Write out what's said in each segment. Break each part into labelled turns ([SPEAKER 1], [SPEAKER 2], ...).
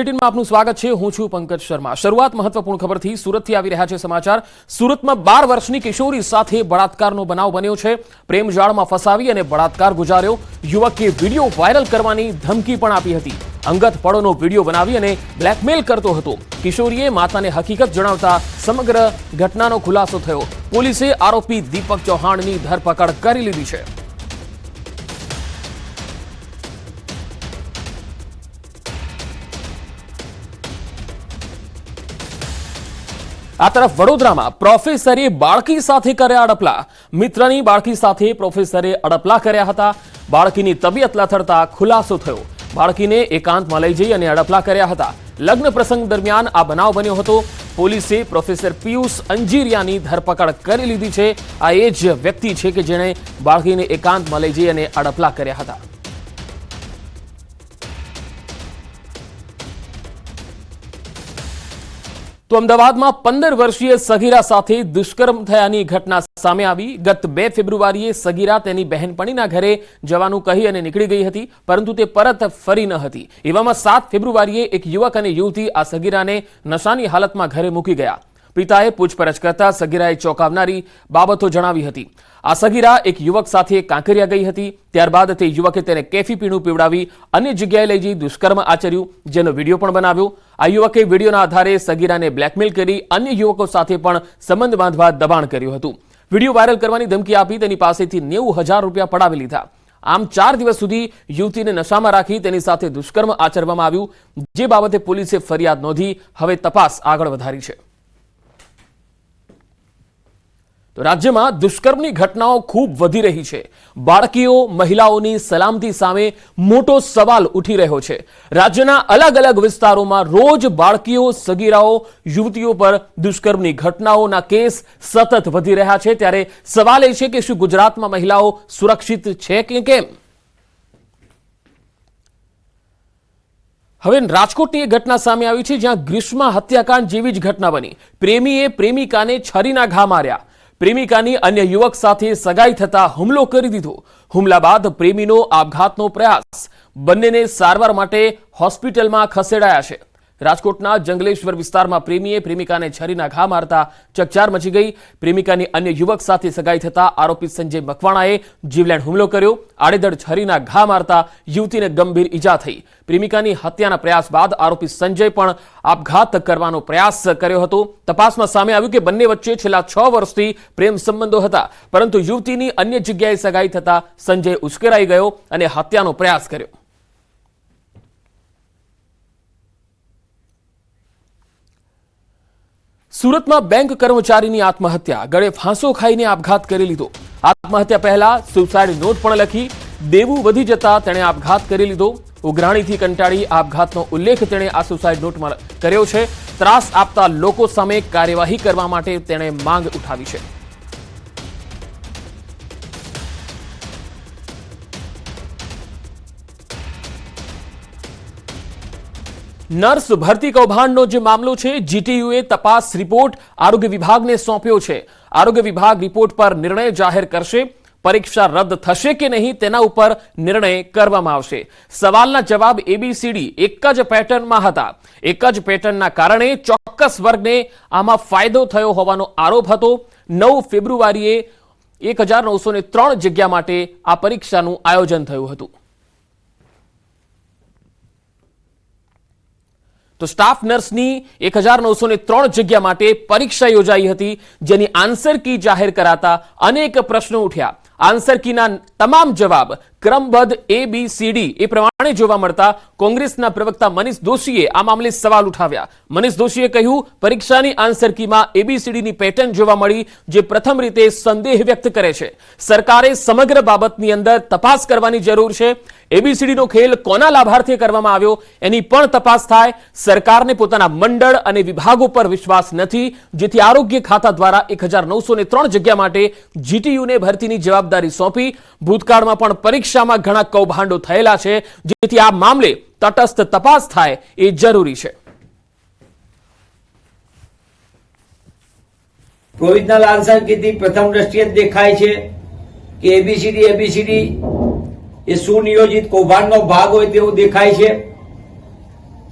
[SPEAKER 1] બુલેટિનમાં આપનું સ્વાગત છે। હું છું પંકજ શર્મા। શરૂઆત મહત્વપૂર્ણ ખબરથી સુરતથી આવી રહ્યા છે સમાચાર। સુરતમાં 12 વર્ષની કિશોરી સાથે બળાત્કારનો બનાવ બન્યો છે। પ્રેમ જાળમાં ફસાવી અને બળાત્કાર ગુજાર્યો। યુવકે વિડિયો વાયરલ કરવાની ધમકી પણ આપી હતી। અંગત પળોનો વિડિયો બનાવી અને બ્લેકમેલ કરતો હતો। કિશોરીએ માતાને હકીકત જણાવતા સમગ્ર ઘટનાનો ખુલાસો થયો। પોલીસે આરોપી દીપક ચૌહાણની ધરપકડ કરી લીધી છે। આ તરફ વડોદરામાં પ્રોફેસરે બાળકી સાથે કર્યા અડપલા। મિત્રની બાળકી સાથે પ્રોફેસરે અડપલા કર્યા હતા। બાળકીની તબિયત લથડતા ખુલાસો થયો। બાળકીને એકાંતમાં લઈ જઈ અને અડપલા કર્યા હતા। લગ્ન પ્રસંગ દરમિયાન આ બનાવ બન્યો હતો। પોલીસે પ્રોફેસર પિયુષ અંજીરિયાની ધરપકડ કરી લીધી છે। આ એ જ વ્યક્તિ છે કે જેણે બાળકીને એકાંતમાં લઈ જઈ અને અડપલા કર્યા હતા। તો અમદાવાદમાં 15 વર્ષીય સગીરા સાથે દુષ્કર્મ થયાની ઘટના સામે આવી। ગત 2 ફેબ્રુઆરીએ સગીરા તેની બહેનપણીના ઘરે જવાનું કહી અને નીકળી ગઈ હતી, પરંતુ તે પરત ફરી ન હતી। એવામાં 7 ફેબ્રુઆરીએ એક યુવક અને યુવતી આ સગીરાને નશાની હાલતમાં ઘરે મૂકી ગયા। પિતાએ પૂછપરછ કરતા સગીરાએ ચોંકાવનારી બાબતો જણાવી હતી। આ સગીરા એક યુવક સાથે કાંકરિયા ગઈ હતી। ત્યારબાદ તે યુવકે તેને કેફી પીણું પીવડાવી અન્ય જગ્યાએ લઈ જઈ દુષ્કર્મ આચર્યું, જેનો વિડીયો પણ બનાવ્યો। આ યુવકે વિડીયોના આધારે સગીરાને બ્લેકમેલ કરી અન્ય યુવકો સાથે પણ સંબંધ બાંધવા દબાણ કર્યું હતું। વિડીયો વાયરલ કરવાની ધમકી આપી તેની પાસેથી 90,000 રૂપિયા પડાવી લીધા। આમ 4 દિવસ સુધી યુવતીને નશામાં રાખી તેની સાથે દુષ્કર્મ આચરવામાં આવ્યું, જે બાબતે પોલીસે ફરિયાદ નોંધી હવે તપાસ આગળ વધારી છે। તો રાજ્યમાં દુષ્કર્મની ઘટનાઓ ખૂબ વધી રહી છે। બાળકીઓ મહિલાઓની સલામતી સામે મોટો સવાલ ઉઠી રહ્યો છે। રાજ્યના અલગ અલગ વિસ્તારોમાં રોજ બાળકીઓ, સગીરાઓ, યુવતીઓ પર દુષ્કર્મની ઘટનાઓના કેસ સતત વધી રહ્યા છે। ત્યારે સવાલ એ છે કે શું ગુજરાતમાં મહિલાઓ સુરક્ષિત છે કે કેમ? હવે રાજકોટની એક ઘટના સામે આવી છે, જ્યાં ગ્રીષ્મા હત્યાકાંડ જેવી જ ઘટના બની। પ્રેમીએ પ્રેમિકાને છરીના ઘા માર્યા। પ્રેમિકાની અન્ય યુવક સાથે સગાઈ થતા હુમલો કરી દીધો। હુમલા બાદ પ્રેમીનો આપઘાતનો પ્રયાસ। બંનેને સારવાર માટે હોસ્પિટલમાં ખસેડાયા છે। રાજકોટના જંગલેશ્વર વિસ્તારમાં પ્રેમીએ પ્રેમિકાને છરીના ઘા મારતા ચકચાર મચી ગઈ। પ્રેમિકાની અન્ય યુવક સાથે સગાઈ થતા આરોપી સંજય મકવાણાએ જીવલેણ હુમલો કર્યો। આડેધડ છરીના ઘા મારતા યુવતીને ગંભીર ઈજા થઈ। પ્રેમિકાની હત્યાના પ્રયાસ બાદ આરોપી સંજય પણ આપઘાત કરવાનો પ્રયાસ કર્યો હતો। તપાસમાં સામે આવ્યું કે બંને વચ્ચે છેલ્લા 6 વર્ષથી પ્રેમ સંબંધો હતા, પરંતુ યુવતીની અન્ય જગ્યાએ સગાઈ થતા સંજય ઉશ્કેરાઈ ગયો અને હત્યાનો પ્રયાસ કર્યો। સુરતમાં બેંક કર્મચારીની આત્મહત્યા। ગળે ફાંસો ખાઈને આપઘાત કરી લીધો। આત્મહત્યા પહેલા સુસાઇડ નોટ પણ લખી। દેવું વધી જતા તેણે આપઘાત કરી લીધો। ઉઘરાણીથી કંટાળી આપઘાતનો ઉલ્લેખ તેણે આ સુસાઇડ નોટમાં કર્યો છે। ત્રાસ આપતા લોકો સામે કાર્યવાહી કરવા માટે તેણે માંગ ઉઠાવી છે। નર્સ ભરતી કૌભાંડનો જે મામલો છે, જીટીયુએ તપાસ રિપોર્ટ આરોગ્ય વિભાગને સોંપ્યો છે। આરોગ્ય વિભાગ રિપોર્ટ પર નિર્ણય જાહેર કરશે। પરીક્ષા રદ થશે કે નહીં તેના ઉપર નિર્ણય કરવામાં આવશે। સવાલના જવાબ એબીસીડી એક જ પેટર્નમાં હતા। એક જ પેટર્નના કારણે ચોક્કસ વર્ગને આમાં ફાયદો થયો હોવાનો આરોપ હતો। 9 ફેબ્રુઆરીએ 1903 જગ્યા માટે આ પરીક્ષાનું આયોજન થયું હતું। તો સ્ટાફ નર્સની 1903 જગ્યા માટે પરીક્ષા યોજાઈ હતી, જેની આન્સર કી જાહેર કરાતા અનેક પ્રશ્નો ઉઠ્યા। આન્સર કીના તમામ જવાબ ક્રમબદ્ધ એબીસીડી એ પ્રમાણે જોવા મળતા કોંગ્રેસના પ્રવક્તા મનીષ દોશીએ આ મામલે સવાલ ઉઠાવ્યા। મનીષ દોશીએ કહ્યું, પરીક્ષાની આન્સર કીમાં એબીસીડીની પેટર્ન જોવા મળી, જે પ્રથમ રીતે સંદેહ વ્યક્ત કરે છે। સરકારે સમગ્ર બાબતની અંદર તપાસ કરવાની જરૂર છે। એબીસીડીનો ખેલ કોના લાભાર્થે કરવામાં આવ્યો એની પણ તપાસ થાય। સરકારને પોતાના મંડળ અને વિભાગો પર વિશ્વાસ નથી, જેથી આરોગ્ય ખાતા દ્વારા 1903 જગ્યા માટે જીટીયુને ભરતીની જવાબદારી સોંપી। ભૂતકાળમાં પણ પરીક્ષામાં ઘણા કૌભાંડો થયેલા છે, જેથી આ મામલે તટસ્થ તપાસ થાય એ જરૂરી છે।
[SPEAKER 2] પ્રોવિઝનલ આન્સર કીથી પ્રથમ દ્રષ્ટિએ દેખાય છે કે એબીસીડી એ સુનિયોજિત કૌભાંડનો ભાગ હોય તેવું દેખાય છે।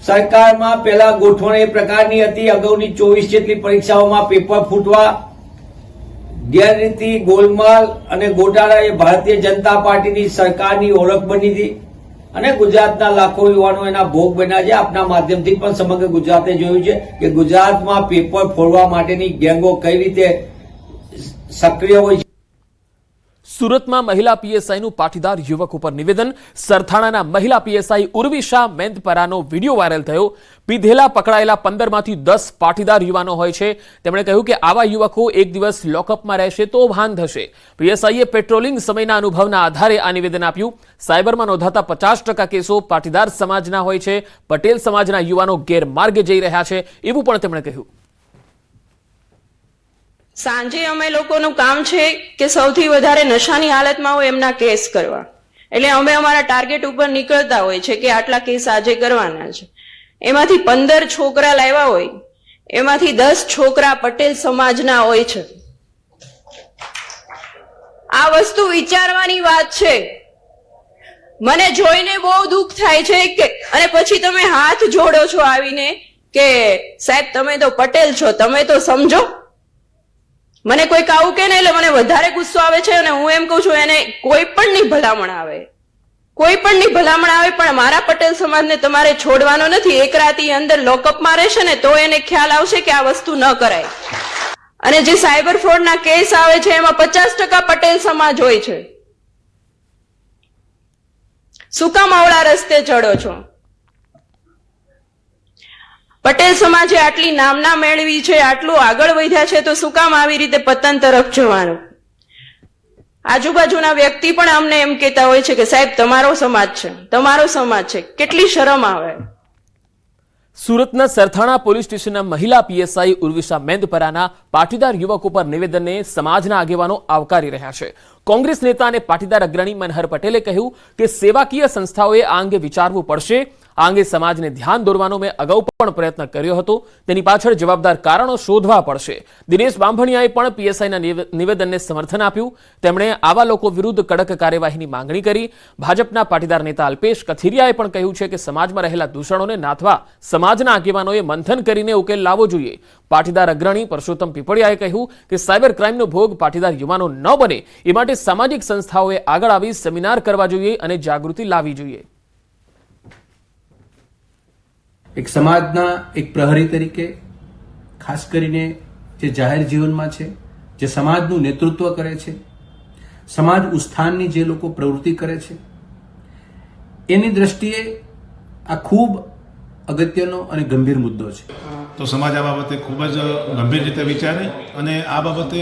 [SPEAKER 2] સરકારમાં પહેલા ગોઠવણ એ પ્રકારની હતી, અગાઉની 24 જેટલી પરીક્ષાઓમાં પેપર ફૂટવા, ગેરરીતિ, ગોલમાલ અને ગોટાળા એ ભારતીય જનતા પાર્ટીની સરકારની ઓળખ બની હતી અને ગુજરાતના લાખો યુવાનો એના ભોગ બન્યા છે. આપના માધ્યમથી પણ સમગ્ર ગુજરાતે જોયું છે કે ગુજરાતમાં પેપર ફોડવા માટેની ગેંગો કઈ રીતે સક્રિય હોય છે.
[SPEAKER 1] સુરતમાં મહિલા પીએસઆઈનું પાટીદાર યુવક ઉપર નિવેદન. સરથાણાના મહિલા પીએસઆઈ ઉર્વિશા મેંદપરાનો વિડીયો વાયરલ થયો. પીધેલા પકડાયેલા 15 માંથી 10 પાટીદાર યુવાનો હોય છે. તેમણે કહ્યું કે આવા યુવકો એક દિવસ લોકઅપમાં રહેશે તો ભાન થશે. પીએસઆઈએ પેટ્રોલિંગ સમયના અનુભવના આધારે આ નિવેદન આપ્યું. સાયબરમાં નોંધાતા 50% કેસો પાટીદાર સમાજના હોય છે. પટેલ સમાજના યુવાનો ગેરમાર્ગે જઈ રહ્યા છે એવું પણ તેમણે કહ્યું.
[SPEAKER 3] સાંજે અમે લોકોનું કામ છે કે સૌથી વધારે નશાની હાલતમાં હોય એમના કેસ કરવા, એટલે અમે અમારા ટાર્ગેટ ઉપર નીકળતા હોય છે કે આટલા કેસ આજે કરવાના છે. એમાંથી 15 છોકરા લાવ્યા હોય, એમાંથી 10 છોકરા પટેલ સમાજના હોય છે. આ વસ્તુ વિચારવાની વાત છે. મને જોઈને બહુ દુઃખ થાય છે કે અને પછી તમે હાથ જોડો છો આવીને કે સાહેબ તમે તો પટેલ છો, તમે તો સમજો. મને કોઈ આવું કે ને એટલે મને વધારે ગુસ્સો આવે છે અને હું એમ કહું છું એને કોઈ પણ ની ભલામણ આવે, કોઈ પણ ની ભલામણ આવે, પણ મારા પટેલ સમાજને તમારે છોડવાનો નથી. એક રાતી અંદર લોકઅપમાં રહેશે ને તો એને ખ્યાલ આવશે કે આ વસ્તુ ન કરાય. અને જે સાયબર ફ્રોડના કેસ આવે છે એમાં 50% પટેલ સમાજ હોય છે. શું કામ અવળા રસ્તે ચડો છો? પટેલ સમાજે આટલી નામના મેળવી છે, આટલું આગળ વધ્યા છે, તો શું કામ આવી રીતે પતન તરફ જવાનું? આજુબાજુના વ્યક્તિ પણ અમને એમ કહેતા હોય છે કે સાહેબ તમારો સમાજ છે, તમારો સમાજ છે. કેટલી શરમ આવે.
[SPEAKER 1] સુરતના સરથાણા પોલીસ સ્ટેશનના મહિલા પીએસઆઈ ઉર્વિશા મેંદપરાના પાટીદાર યુવક ઉપર નિવેદનને સમાજના આગેવાનો આવકારી રહ્યા છે. કોંગ્રેસ નેતા અને પાટીદાર અગ્રણી મનહર પટેલે કહ્યું કે સેવાકીય સંસ્થાઓએ આ અંગે વિચારવું પડશે. આ અંગે સમાજને ધ્યાન દોરવાનો મેં અગાઉ પણ પ્રયત્ન કર્યો હતો. તેની પાછળ જવાબદાર કારણો શોધવા પડશે. દિનેશ બાંભણિયાએ પણ પીએસઆઈના નિવેદનને સમર્થન આપ્યું. તેમણે આવા લોકો વિરુદ્ધ કડક કાર્યવાહીની માંગણી કરી. ભાજપના પાટીદાર નેતા અલ્પેશ કથિરિયાએ પણ કહ્યું છે કે સમાજમાં રહેલા દૂષણોને નાથવા સમાજના આગેવાનોએ મંથન કરીને ઉકેલ લાવવો જોઈએ. પાટીદાર અગ્રણી પરસોત્તમ પીપળિયાએ કહ્યું કે સાયબર ક્રાઇમનો ભોગ પાટીદાર યુવાનો ન બને એ માટે સામાજિક સંસ્થાઓએ આગળ આવી સેમિનાર કરવા જોઈએ અને જાગૃતિ લાવવી જોઈએ.
[SPEAKER 4] એક સમાજના એક પ્રહરી તરીકે ખાસ કરીને જે જાહેર જીવનમાં છે, જે સમાજનું નેતૃત્વ કરે છે, સમાજ ઉત્થાનની જે લોકો પ્રવૃત્તિ કરે છે, એની દ્રષ્ટિએ આ ખૂબ અગત્યનો અને ગંભીર મુદ્દો છે.
[SPEAKER 5] તો સમાજ આ બાબતે ખૂબ જ ગંભીર રીતે વિચારે અને આ બાબતે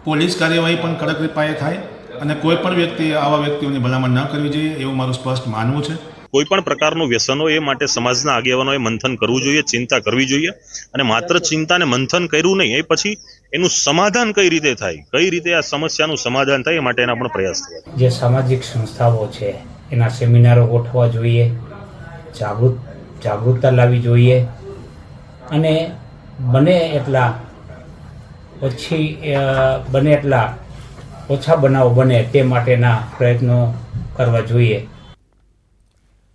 [SPEAKER 5] પોલીસ કાર્યવાહી પણ કડક પાયે થાય અને કોઈ પણ વ્યક્તિ આવા વ્યક્તિઓની ભલામણ ન કરવી જોઈએ એવું મારું સ્પષ્ટ માનવું છે.
[SPEAKER 6] કોઈ પણ પ્રકારનું વ્યસન હોય એ માટે સમાજના આગેવાનોએ મંથન કરવું જોઈએ, ચિંતા કરવી જોઈએ અને માત્ર ચિંતા ને મંથન કર્યું નહીં, એ પછી એનું સમાધાન કઈ રીતે થાય, કઈ રીતે આ સમસ્યાનું સમાધાન થાય એ માટેના પણ પ્રયાસ થયા.
[SPEAKER 7] જે સામાજિક સંસ્થાઓ છે એના સેમિનારો ગોઠવવા જોઈએ, જાગૃતતા લાવવી જોઈએ અને બને એટલા ઓછા બનાવો બને તે માટેના પ્રયત્નો કરવા જોઈએ.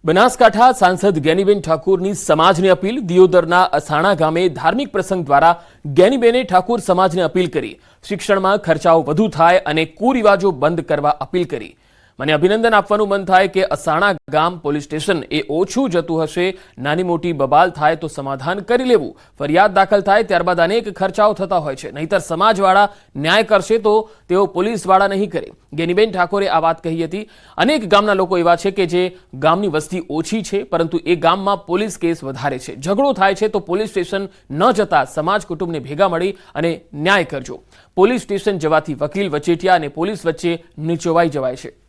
[SPEAKER 1] બનાસકાંઠા સાંસદ જ્ઞાનીબેન ઠાકુરની સમાજને અપીલ. દિયોદરના અસાણા ગામે ધાર્મિક પ્રસંગ દ્વારા જ્ઞાનીબેને ઠાકુર સમાજને અપીલ કરી. શિક્ષણમાં ખર્ચાઓ વધુ થાય અને કુરિવાજો બંધ કરવા અપીલ કરી. મને અભિનંદન આપવાનું મન થાય કે અસાણા ગામ પોલીસ સ્ટેશન એ ઓછું જતું હશે. નાની મોટી બબાલ થાય તો સમાધાન કરી લેવું, ફરિયાદ દાખલ થાય ત્યારબાદ અનેક ખર્ચાઓ થતા હોય છે. નહીતર સમાજવાળા ન્યાય કરશે તો તેઓ પોલીસવાળા નહીં કરે. જ્ઞાનીબેન ઠાકોરે આ વાત કહી હતી. અનેક ગામના લોકો એવા છે કે જે ગામની વસ્તી ઓછી છે પરંતુ એ ગામમાં પોલીસ કેસ વધારે છે. ઝઘડો થાય છે તો પોલીસ સ્ટેશન ન જતા સમાજ કુટુંબને ભેગા મળી અને ન્યાય કરજો. પોલીસ સ્ટેશન જવાથી વકીલ, વચેટિયા અને પોલીસ વચ્ચે નીચોવાઈ જવાય છે.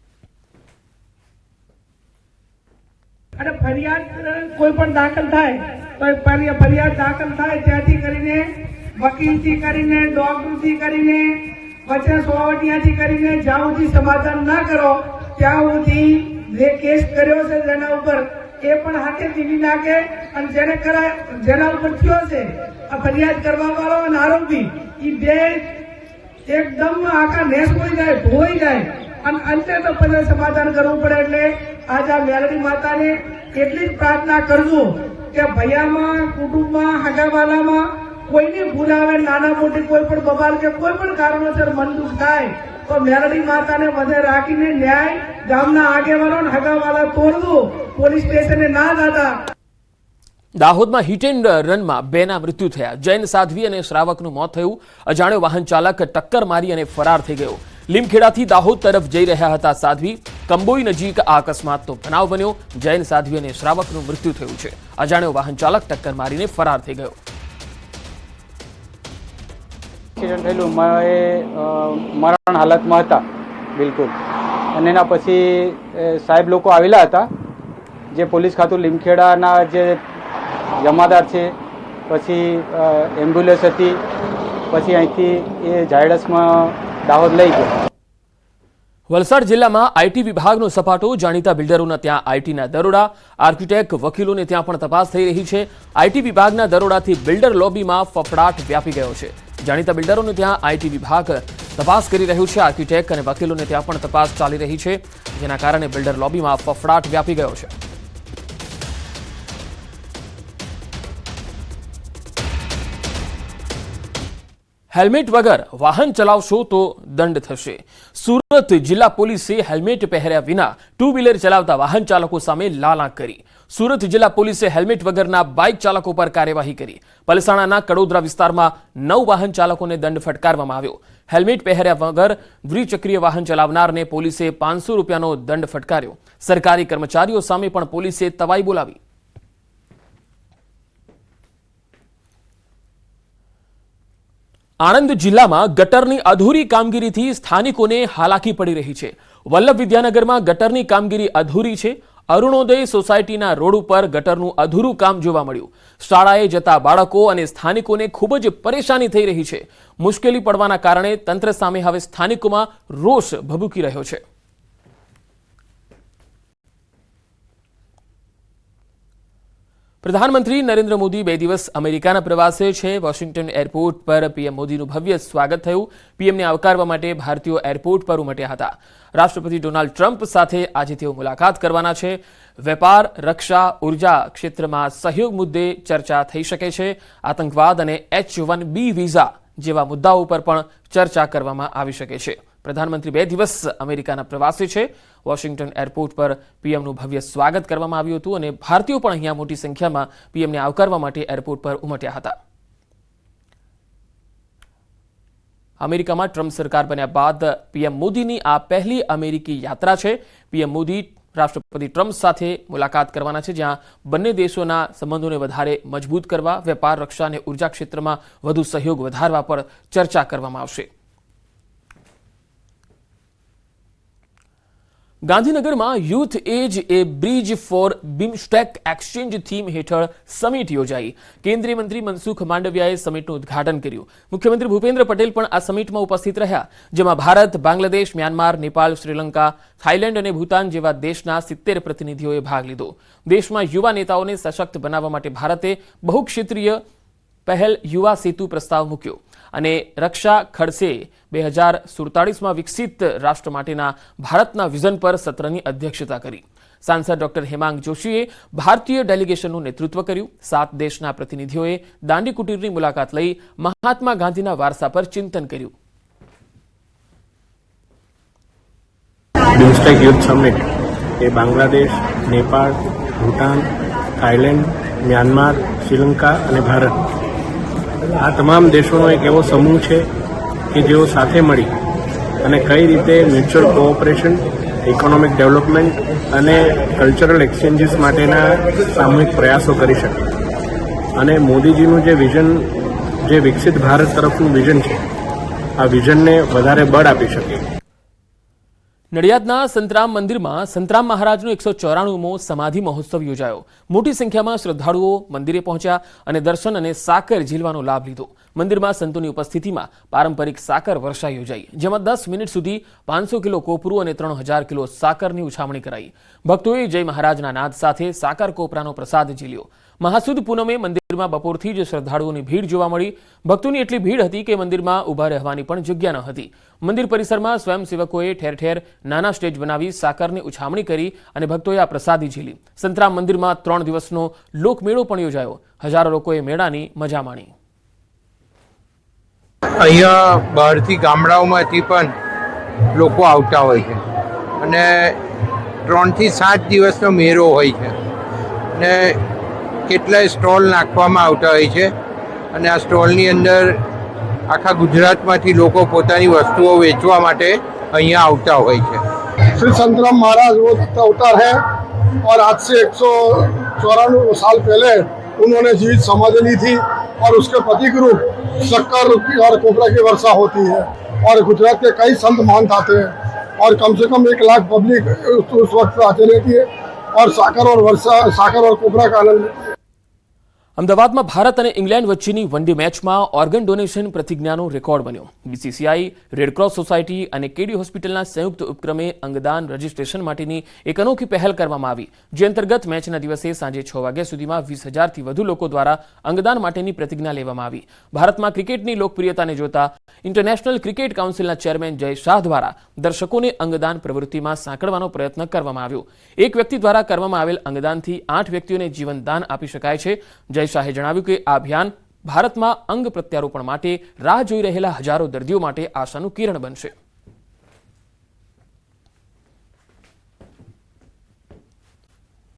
[SPEAKER 8] અને ફરિયાદ કોઈ પણ દાખલ થાય તો ફરિયાદ દાખલ થાય ત્યાંથી કરીને વકીલથી કરીને ડોક્ટરથી કરીને વચ્ચે સોવટિયાથી કરીને જ્યાં સુધી સમાધાન ના કરો ત્યાં સુધી જે કેસ કર્યો છે જેના ઉપર એ પણ હાથે દીવી નાખે અને જેના ઉપર થયો છે આ ફરિયાદ કરવા વાળો અને આરોપી એ બે એકદમ આખા નેસ હોઈ જાય, ધોઈ જાય અને અંતે તો પછી સમાધાન કરવું પડે. એટલે આજે આ મેલડી માતાને એટલી જ પ્રાર્થના કરજો કે ભૈયામાં કુટુંબમાં હગાવાલામાં કોઈની ભૂલ આવે, નાના મોટી કોઈ પણ બબાલ કે કોઈ પણ કારણોસર મન દુઃખ થાય તો મેરડી માતાને વધે રાખીને ન્યાય ગામના આગેવાનો અને હગાવાલા તોડવું, પોલીસ સ્ટેશને ના દાદા.
[SPEAKER 1] દાહોદમાં હિટ એન્ડ રનમાં 2 ના મૃત્યુ થયા. જૈન સાધ્વી અને શ્રાવકનું મોત થયું. અજાણ્યો વાહન ચાલક ટક્કર મારી અને ફરાર થઈ ગયો. લીમખેડાથી દાહોદ તરફ જઈ રહ્યા હતા સાધ્વી. કંબોઈ નજીક આ અકસ્માતનો બનાવ બન્યો. જૈન સાધ્વી અને શ્રાવકનું મૃત્યુ થયું છે. અજાણ્યો વાહન ચાલક ટક્કર મારીને ફરાર થઈ ગયો.
[SPEAKER 9] એક્સિડન્ટ થયેલું, મરણ હાલતમાં હતા બિલકુલ. અને એના પછી સાહેબ લોકો આવેલા હતા, જે પોલીસ ખાતું લીમખેડાના જે જમાદાર છે, પછી એમ્બ્યુલન્સ હતી, પછી અહીંથી એ ઝાયડસમાં દાહોદ લઈ ગયા.
[SPEAKER 1] વલસાડ જિલ્લામાં આઈટી વિભાગનો સપાટો. જાણીતા બિલ્ડરોના ત્યાં આઈટીના દરોડા. આર્કિટેક્ટ વકીલોને ત્યાં પણ તપાસ થઈ રહી છે. આઈટી વિભાગના દરોડાથી બિલ્ડર લોબીમાં ફફડાટ વ્યાપી ગયો છે. જાણીતા બિલ્ડરોને ત્યાં આઈટી વિભાગ તપાસ કરી રહ્યું છે. આર્કિટેક્ટ અને વકીલોને ત્યાં પણ તપાસ ચાલી રહી છે, જેના કારણે બિલ્ડર લોબીમાં ફફડાટ વ્યાપી ગયો છે. હેલ્મેટ વગર વાહન ચલાવશો તો દંડ થશે. સુરત જિલ્લા પોલીસે હેલ્મેટ પહેર્યા વિના 2 વ્હીલર ચલાવતા વાહન ચાલકો સામે લાલાક કરી. સુરત જિલ્લા પોલીસે હેલ્મેટ વગરના બાઇક ચાલકો પર કાર્યવાહી કરી. પલસાણાના કડોદરા વિસ્તારમાં 9 વાહન ચાલકોને દંડ ફટકારવામાં આવ્યો. હેલ્મેટ પહેર્યા વગર દ્વિચક્રીય વાહન ચલાવનારને પોલીસે 500 રૂપિયાનો દંડ ફટકાર્યો. સરકારી કર્મચારીઓ સામે પણ પોલીસે તવાઈ બોલાવી. આણંદ જિલ્લામાં ગટરની અધૂરી કામગીરીથી સ્થાનિકોને હાલાકી પડી રહી છે. વલ્લભ વિદ્યાનગરમાં ગટરની કામગીરી અધૂરી છે. અરુણોદય સોસાયટીના રોડ ઉપર ગટરનું અધૂરું કામ જોવા મળ્યું. શાળાએ જતા બાળકો અને સ્થાનિકોને ખૂબ જ પરેશાની થઈ રહી છે. મુશ્કેલી પડવાના કારણે તંત્ર સામે હવે સ્થાનિકોમાં રોષ ભભૂકી રહ્યો છે. પ્રધાનમંત્રી નરેન્દ્ર મોદી 2 દિવસ અમેરિકાના પ્રવાસે છે. વોશિંગ્ટન એરપોર્ટ પર પીએમ મોદીનું ભવ્ય સ્વાગત થયું. પીએમને આવકારવા માટે ભારતીયો એરપોર્ટ પર ઉમટ્યા હતા. રાષ્ટ્રપતિ ડોનાલ્ડ ટ્રમ્પ સાથે આજે તેઓ મુલાકાત કરવાના છે. વેપાર, રક્ષા, ઉર્જા ક્ષેત્રમાં સહયોગ મુદ્દે ચર્ચા થઈ શકે છે. આતંકવાદ અને H-1B વિઝા જેવા મુદ્દાઓ પર પણ ચર્ચા કરવામાં આવી શકે છે. પ્રધાનમંત્રી 2 દિવસ અમેરિકાના પ્રવાસે છે. વોશિંગ્ટન એરપોર્ટ પર પીએમનું ભવ્ય સ્વાગત કરવામાં આવ્યું હતું અને ભારતીયો પણ અહીંયા મોટી સંખ્યામાં પીએમને આવકારવા માટે એરપોર્ટ પર ઉમટ્યા હતા. અમેરિકામાં ટ્રમ્પ સરકાર બન્યા બાદ પીએમ મોદીની આ પહેલી અમેરિકી યાત્રા છે. પીએમ મોદી રાષ્ટ્રપતિ ટ્રમ્પ સાથે મુલાકાત કરવાના છે, જ્યાં બંને દેશોના સંબંધોને વધારે મજબૂત કરવા, વેપાર, રક્ષા અને ઉર્જા ક્ષેત્રમાં વધુ સહયોગ વધારવા પર ચર્ચા કરવામાં આવશે. ગાંધીનગરમાં youth as a bridge for BIMSTEC exchange theme હેઠળ સમિટ યોજાઈ. કેન્દ્રીય મંત્રી મનસુખ માંડવિયાએ સમિટનું ઉદ્ઘાટન કર્યું. મુખ્યમંત્રી ભૂપેન્દ્ર પટેલ પણ આ સમિટમાં ઉપસ્થિત રહ્યા, જેમાં ભારત, બાંગ્લાદેશ, મ્યાનમાર, નેપાળ, શ્રીલંકા, થાઇલેન્ડ અને ભૂતાન જેવા દેશના 70 પ્રતિનિધિઓએ ભાગ લીધો. દેશમાં યુવા નેતાઓને સશક્ત બનાવવા માટે ભારતે બહુક્ષેત્રીય પહેલ યુવા સેતુ પ્રસ્તાવ મૂક્યો અને રક્ષા ખડસે 2047માં વિકસિત રાષ્ટ્ર માટેના ભારતના વિઝન પર સત્રની અધ્યક્ષતા કરી. સાંસદ ડોક્ટર હેમાંગ જોશીએ ભારતીય ડેલિગેશનનું નેતૃત્વ કર્યું. 7 દેશના પ્રતિનિધિઓએ દાંડી કુટીરની મુલાકાત લઈ મહાત્મા ગાંધીના વારસા પર ચિંતન કર્યું.
[SPEAKER 10] બિમસ્ટેક યુથ સમિટ એ બાંગ્લાદેશ, નેપાળ, ભૂટાન, થાઇલેન્ડ, મ્યાનમાર, શ્રીલંકા અને ભારત આ તમામ દેશોનો એક એવો સમૂહ છે કે જેઓ સાથે મળી અને કઈ રીતે મ્યુચ્યુઅલ કોઓપરેશન, ઇકોનોમિક ડેવલપમેન્ટ અને કલ્ચરલ એક્સચેન્જીસ માટેના સામૂહિક પ્રયાસો કરી શકે. અને મોદીજીનું જે વિઝન, જે વિકસિત ભારત તરફનું વિઝન છે, આ વિઝનને વધારે બળ આપી શકે.
[SPEAKER 1] નડિયાદના સંતરામ મંદિરમાં સંતરામ મહારાજનો 194મો સમાધિ મહોત્સવ યોજાયો. મોટી સંખ્યામાં શ્રદ્ધાળુઓ મંદિરે પહોંચ્યા અને દર્શન અને સાકર ઝીલવાનો લાભ લીધો. મંદિરમાં સંતોની ઉપસ્થિતિમાં પારંપરિક સાકર વર્ષા યોજાઈ, જેમાં 10 મિનિટ સુધી 500 કિલો કોપરું અને 3000 કિલો સાકરની ઉછામણી કરાઈ. ભક્તોએ જય મહારાજના નાદ સાથે સાકર કોપરાનો પ્રસાદ ઝીલ્યો. મહાસુદ પૂનમે મંદિરમાં બપોરથી જ શ્રદ્ધાળુઓની ભીડ જોવા મળી. ભક્તોની એટલી ભીડ હતી કે મંદિરમાં ઊભા રહેવાની પણ જગ્યા ન હતી. મંદિર પરિસરમાં સ્વયંસેવકોએ ઠેર ઠેર નાના સ્ટેજ બનાવી સાકરની ઉછામણી કરી અને ભક્તોએ આ પ્રસાદી ઝીલી. સંતરામ મંદિરમાં 3 દિવસનો લોકમેળો પણ યોજાયો. હજારો લોકોએ મેળાની મજા માણી.
[SPEAKER 11] અહીંયા બહારથી ગામડાઓમાંથી પણ લોકો આવતા હોય છે અને 3 થી 7 દિવસનો મેળો હોય છે અને કેટલાય સ્ટોલ નાખવામાં આવતા હોય છે અને આ સ્ટોલની અંદર આખા ગુજરાતમાંથી લોકો પોતાની વસ્તુઓ વેચવા માટે અહીંયા આવતા હોય છે.
[SPEAKER 12] श्री संतराम महाराज वो अवतार है और आज से 194 साल पहले उन्होंने जीवित समाधि ली थी और उसके प्रतीक रूप शक्कर और कोपरा की वर्षा होती है और गुजरात के कई संत महान आते हैं और कम से कम 1 लाख पब्लिक उस वक्त आती रहती है और साकर और कोपरा का आनंद लेती है.
[SPEAKER 1] અમદાવાદમાં ભારત અને ઇંગ્લેન્ડ વચ્ચેની વનડે મેચમાં ઓર્ગન ડોનેશન પ્રતિજ્ઞાનો રેકોર્ડ બન્યો. બીસીસીઆઈ, રેડક્રોસ સોસાયટી અને કેડી હોસ્પિટલના સંયુક્ત ઉપક્રમે અંગદાન રજીસ્ટ્રેશન માટેની એક અનોખી પહેલ કરવામાં આવી, જે અંતર્ગત મેચના દિવસે સાંજે 6 વાગ્યા સુધીમાં 20,000થી વધુ લોકો દ્વારા અંગદાન માટેની પ્રતિજ્ઞા લેવામાં આવી. ભારતમાં ક્રિકેટની લોકપ્રિયતાને જોતા international cricket કાઉન્સિલના chairman Jay Shah દ્વારા દર્શકોને અંગદાન પ્રવૃત્તિમાં સાંકળવાનો પ્રયત્ન કરવામાં આવ્યો. એક વ્યક્તિ દ્વારા કરવામાં આવેલ અંગદાનથી 8 વ્યક્તિઓને જીવનદાન આપી શકાય છે. જય શાહે જણાવ્યું કે આ અભિયાન ભારતમાં અંગ પ્રત્યારોપણ માટે રાહ જોઈ રહેલા હજારો દર્દીઓ માટે આશાનું કિરણ બનશે.